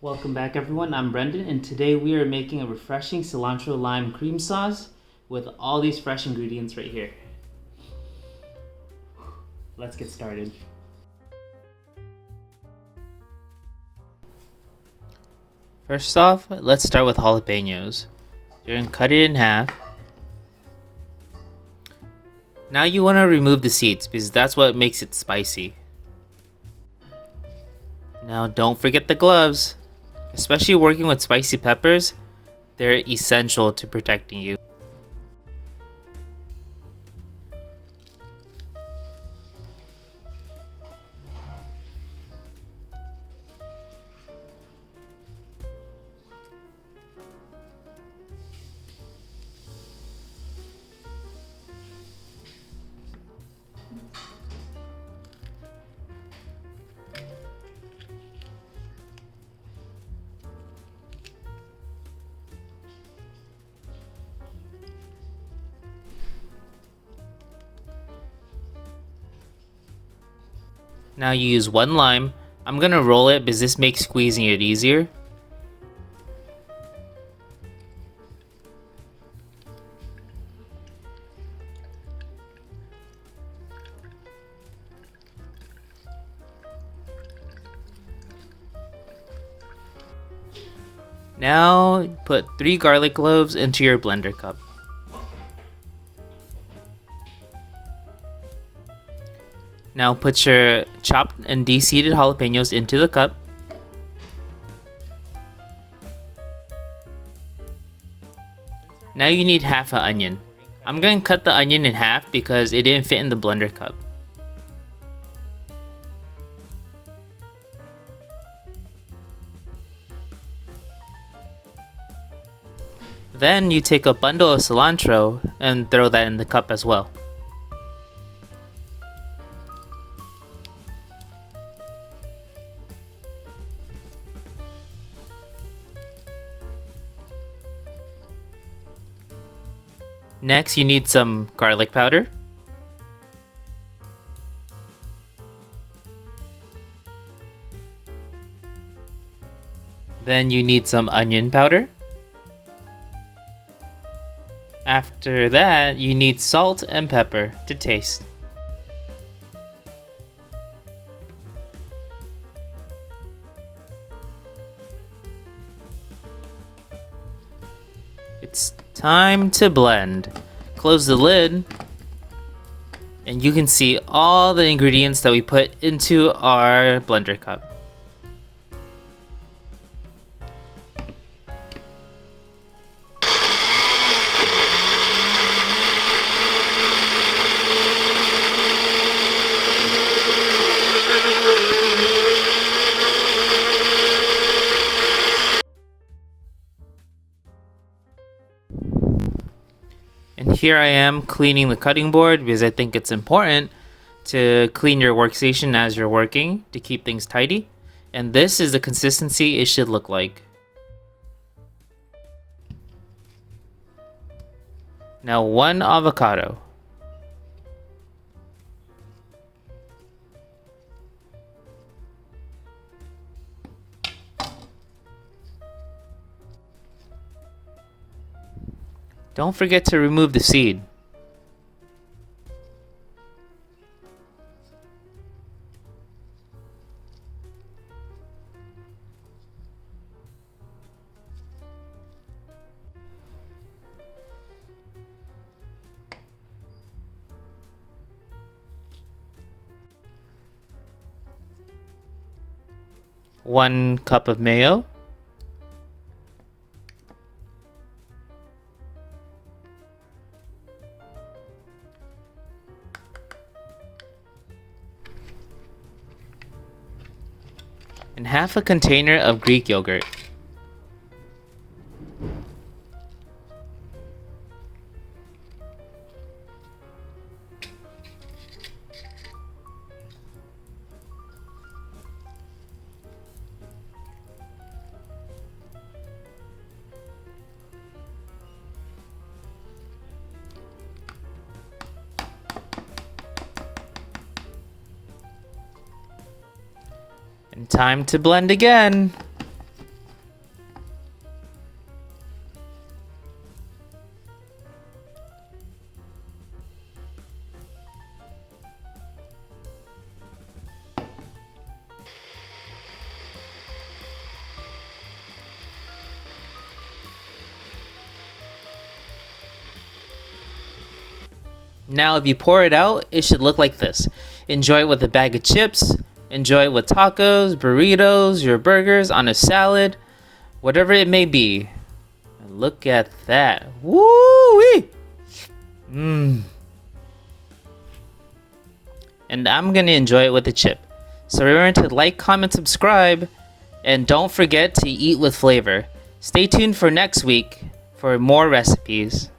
Welcome back everyone, I'm Brendan and today we are making a refreshing cilantro lime cream sauce with all these fresh ingredients right here. Let's get started. First off, let's start with jalapenos. You're going to cut it in half. Now you want to remove the seeds because that's what makes it spicy. Now don't forget the gloves. Especially working with spicy peppers, they're essential to protecting you. Now you use one lime. I'm gonna roll it because this makes squeezing it easier. Now put 3 garlic cloves into your blender cup. Now put your chopped and de-seeded jalapenos into the cup. Now you need half an onion. I'm going to cut the onion in half because it didn't fit in the blender cup. Then you take a bundle of cilantro and throw that in the cup as well. Next, you need some garlic powder. Then you need some onion powder. After that, you need salt and pepper to taste. It's time to blend. Close the lid, and you can see all the ingredients that we put into our blender cup. And here I am cleaning the cutting board because I think it's important to clean your workstation as you're working to keep things tidy. And this is the consistency it should look like. Now 1 avocado. Don't forget to remove the seed. One cup of mayo. And half a container of Greek yogurt. And time to blend again. Now, if you pour it out, it should look like this. Enjoy it with a bag of chips, enjoy it with tacos, burritos, your burgers, on a salad, whatever it may be. And look at that. Woo-wee! Mmm. And I'm gonna enjoy it with a chip. So remember to like, comment, subscribe, and don't forget to eat with flavor. Stay tuned for next week for more recipes.